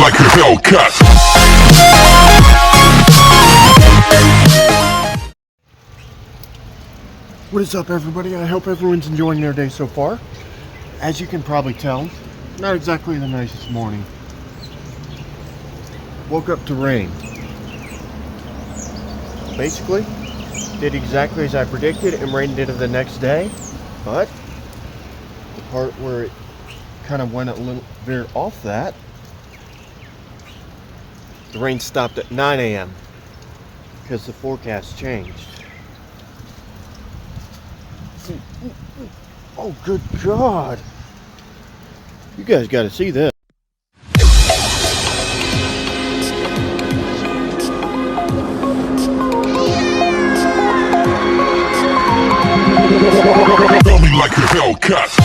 like a Hellcat. What is up, everybody? I hope everyone's enjoying their day so far. As you can probably tell, not exactly the nicest morning. Woke up to rain. Basically, did exactly as I predicted and rained into the next day. But the part where it kind of went a little veer off that, the rain stopped at 9 a.m. because the forecast changed. Oh, good God. You guys got to see this. Tell me like a Hellcat.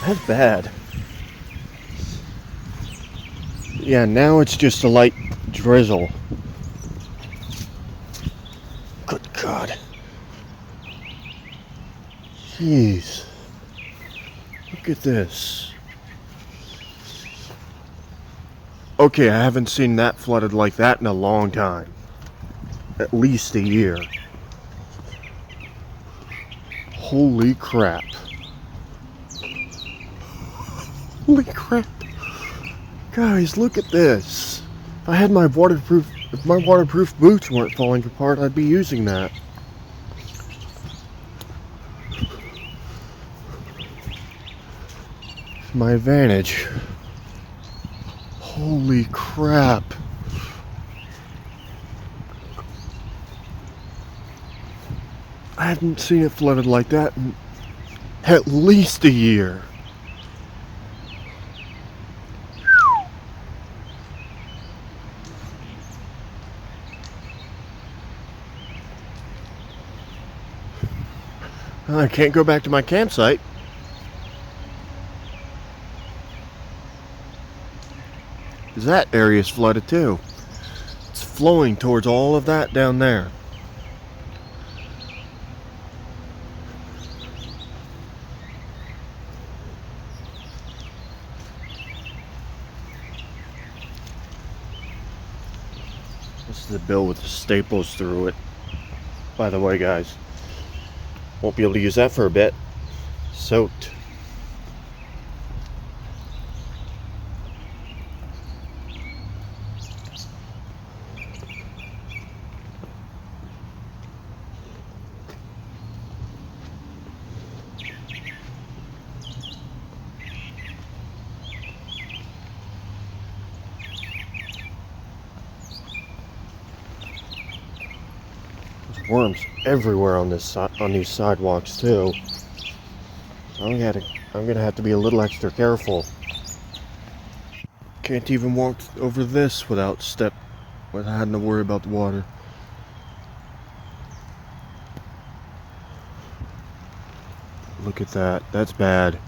That's bad. Yeah, now it's just a light drizzle. Good God. Jeez. Look at this. Okay, I haven't seen that flooded like that in a long time. At least a year. Holy crap. Holy crap. Guys, look at this. If I had my waterproof boots weren't falling apart, I'd be using that. My advantage. Holy crap. I haven't seen it flooded like that in at least a year. I can't go back to my campsite. That area is flooded too. It's flowing towards all of that down there. This is the bill with the staples through it. By the way, guys, won't be able to use that for a bit. Soaked. Worms everywhere on these sidewalks too. I'm gonna have to be a little extra careful. Can't even walk over this without having to worry about the water. Look at that. That's bad.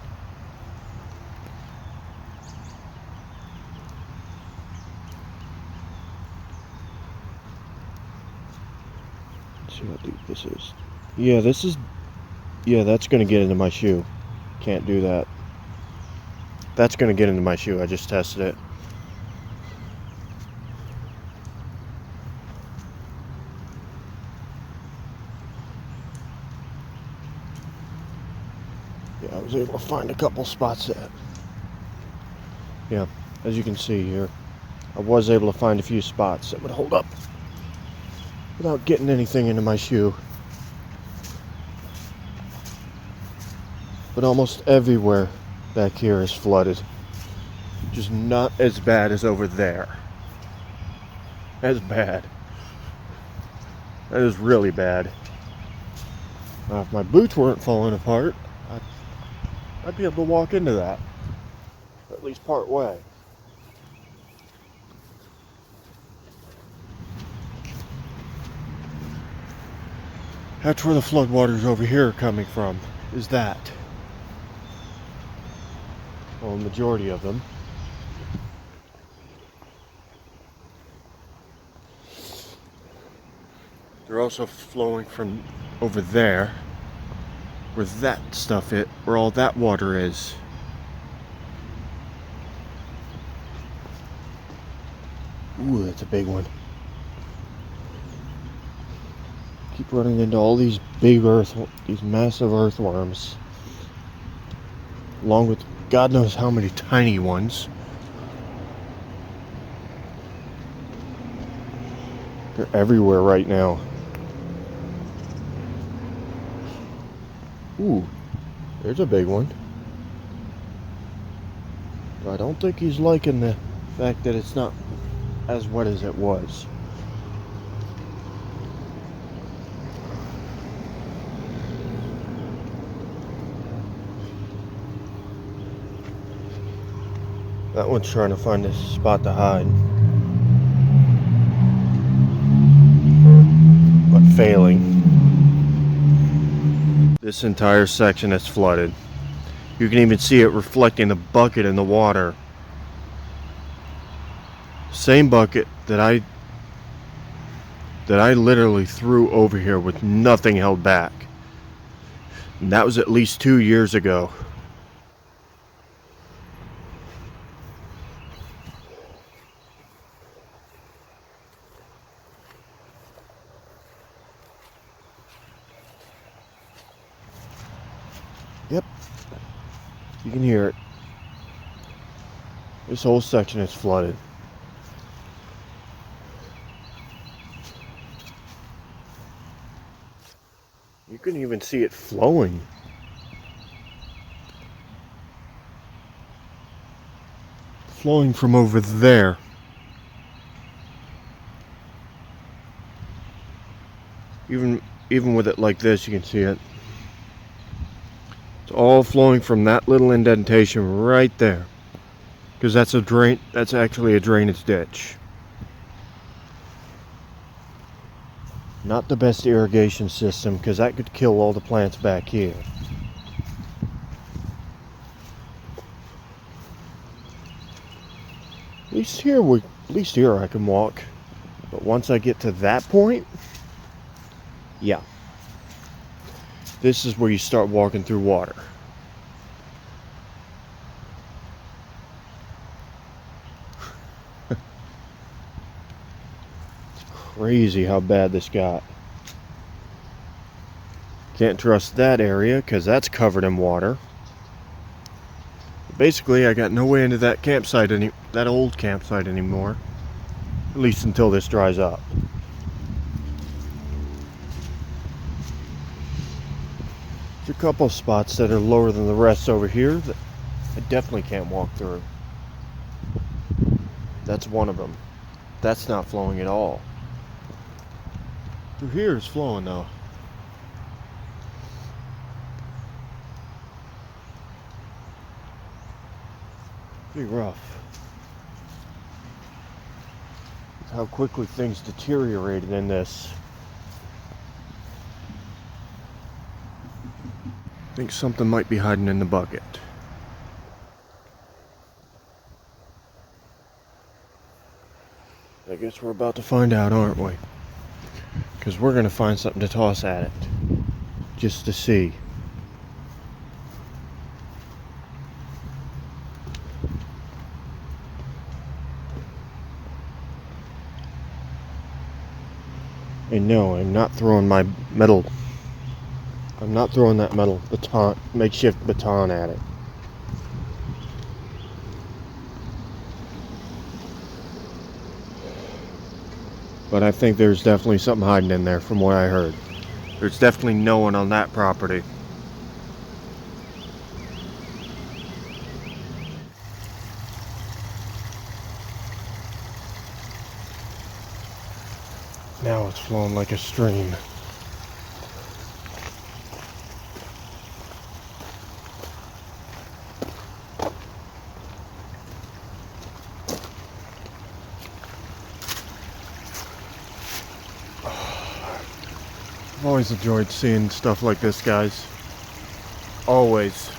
See how deep this is. Yeah, that's gonna get into my shoe. Can't do that. That's gonna get into my shoe. I just tested it. Yeah, I was able to find a couple spots that, yeah, as you can see here, I was able to find a few spots that would hold up without getting anything into my shoe. But almost everywhere back here is flooded. Just not as bad as over there. As bad. That is really bad. Now, if my boots weren't falling apart, I'd be able to walk into that. At least part way. That's where the floodwaters over here are coming from, is that. Well, the majority of them. They're also flowing from over there, where that stuff is, where all that water is. Ooh, that's a big one. Keep running into all these big these massive earthworms, along with God knows how many tiny ones. They're everywhere right now. Ooh, there's a big one. But I don't think he's liking the fact that it's not as wet as it was. That one's trying to find a spot to hide, but failing. This entire section is flooded. You can even see it reflecting the bucket in the water. Same bucket that I literally threw over here with nothing held back. And that was at least 2 years ago. Yep, you can hear it. This whole section is flooded. You can even see it flowing. Flowing from over there. Even with it like this, you can see it. It's all flowing from that little indentation right there. Because that's a drain, that's actually a drainage ditch. Not the best irrigation system, because that could kill all the plants back here. At least here I can walk. But once I get to that point, yeah. This is where you start walking through water. It's crazy how bad this got. Can't trust that area because that's covered in water. Basically, I got no way into that campsite that old campsite anymore. At least until this dries up. There's a couple spots that are lower than the rest over here that I definitely can't walk through. That's one of them. That's not flowing at all. Through here is flowing though. Pretty rough. How quickly things deteriorated in this. I think something might be hiding in the bucket. I guess we're about to find out, aren't we? Because we're going to find something to toss at it. Just to see. And no, I'm not throwing my metal. I'm not throwing that metal baton, makeshift baton at it. But I think there's definitely something hiding in there from what I heard. There's definitely no one on that property. Now it's flowing like a stream. I've always enjoyed seeing stuff like this, guys. Always.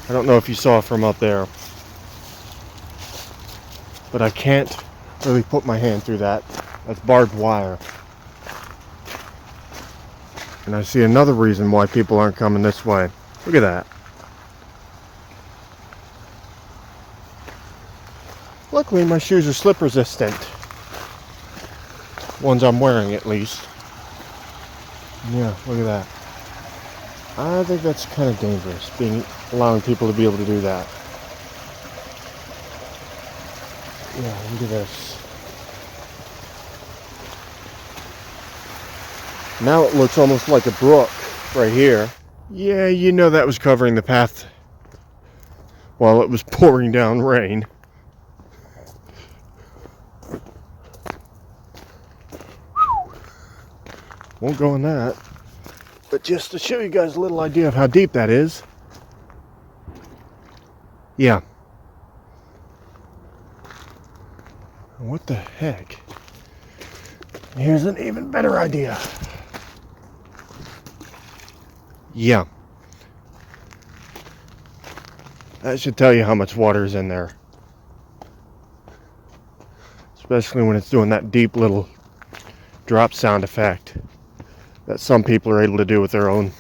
I don't know if you saw from up there, but I can't really put my hand through that. That's barbed wire. And I see another reason why people aren't coming this way. Look at that. Luckily, my shoes are slip resistant. Ones I'm wearing, at least. Yeah, look at that. I think that's kind of dangerous, allowing people to be able to do that. Yeah, look at this. Now it looks almost like a brook right here. Yeah, you know that was covering the path while it was pouring down rain. Won't go in that. But just to show you guys a little idea of how deep that is. Yeah. What the heck? Here's an even better idea. Yeah. That should tell you how much water is in there. Especially when it's doing that deep little drop sound effect that some people are able to do with their own,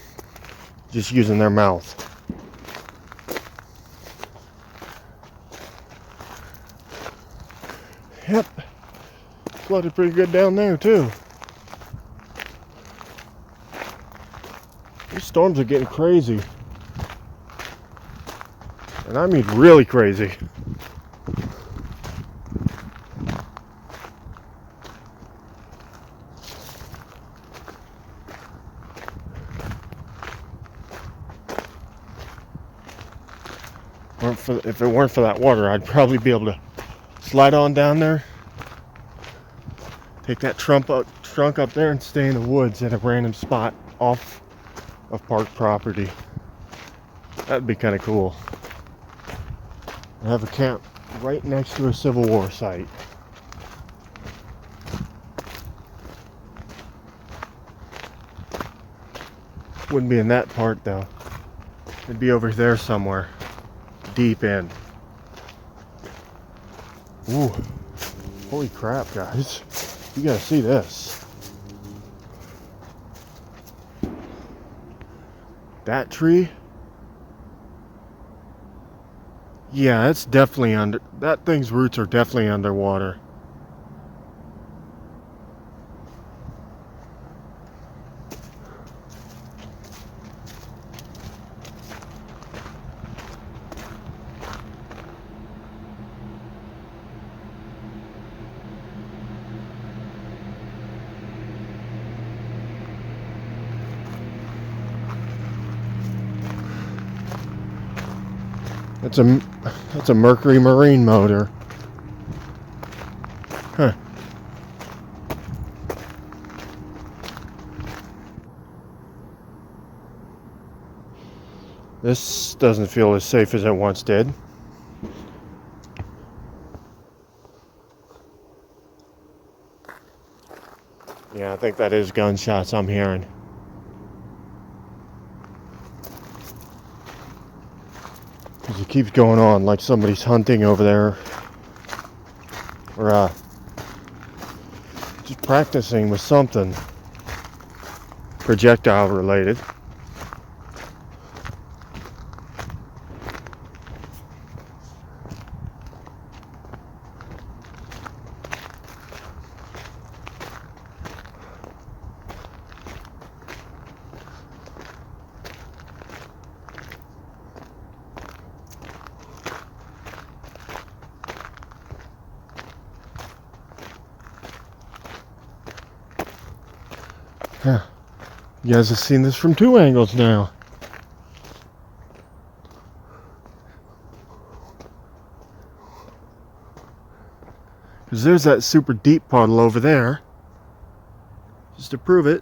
just using their mouth. Yep. Flooded pretty good down there too. These storms are getting crazy. And I mean really crazy. If it weren't for that water, I'd probably be able to slide on down there, take that trunk up there and stay in the woods at a random spot off of park property. That'd be kind of cool. I have a camp right next to a Civil War site. Wouldn't be in that part though. It'd be over there somewhere. Deep in. Ooh. Holy crap, guys. You gotta see this. That tree? Yeah, it's definitely under. That thing's roots are definitely underwater. It's a Mercury Marine motor. Huh. This doesn't feel as safe as it once did. Yeah, I think that is gunshots I'm hearing. Because it keeps going on like somebody's hunting over there. Or just practicing with something projectile related. Huh. You guys have seen this from two angles now. Because there's that super deep puddle over there. Just to prove it.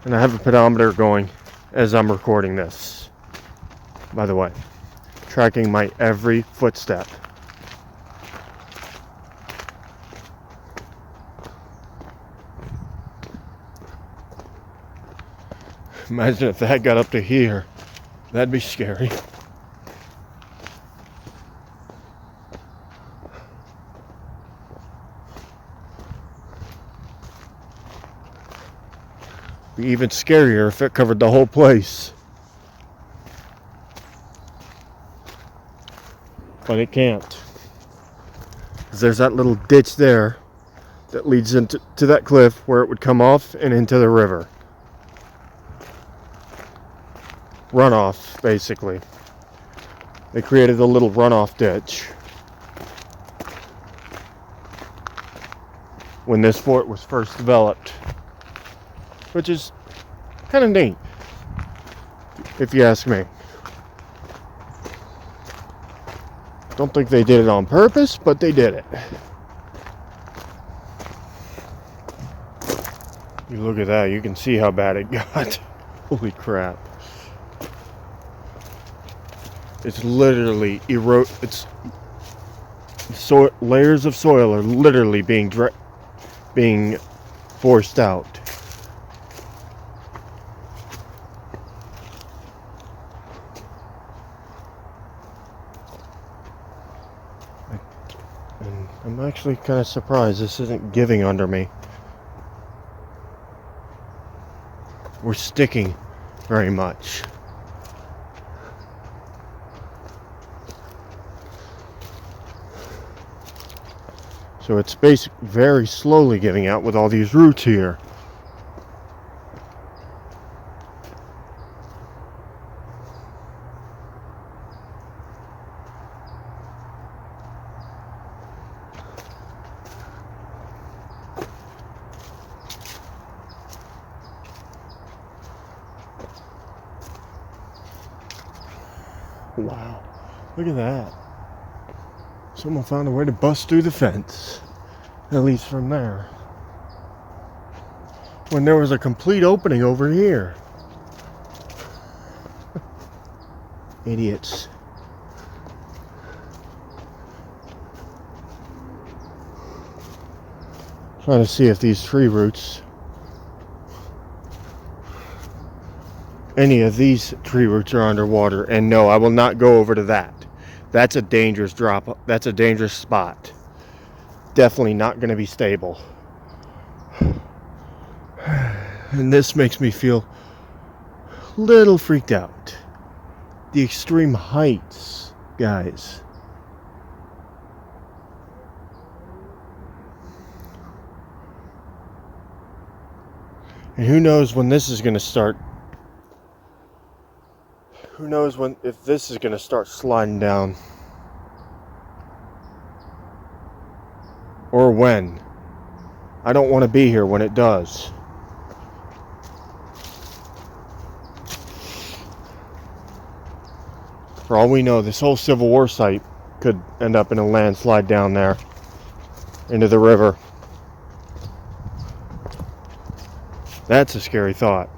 And I have a pedometer going as I'm recording this, by the way, tracking my every footstep. Imagine if that got up to here. That'd be scary. Be even scarier if it covered the whole place. But it can't. 'Cause there's that little ditch there that leads into that cliff where it would come off and into the river. Runoff, basically. They created a little runoff ditch when this fort was first developed, which is kind of neat, if you ask me. Don't think they did it on purpose, but they did it. You look at that, you can see how bad it got. Holy crap. It's literally layers of soil are literally being forced out. And I'm actually kind of surprised this isn't giving under me. We're sticking very much. So it's basically very slowly giving out with all these roots here. Wow, look at that. Someone found a way to bust through the fence, at least from there, when there was a complete opening over here. Idiots. Trying to see if these tree roots, any of these tree roots are underwater, and no, I will not go over to that. That's a dangerous drop. That's a dangerous spot. Definitely not going to be stable. And this makes me feel a little freaked out. The extreme heights, guys. And who knows when this is going to start. Who knows if this is going to start sliding down. Or when. I don't want to be here when it does. For all we know, this whole Civil War site could end up in a landslide down there into the river. That's a scary thought.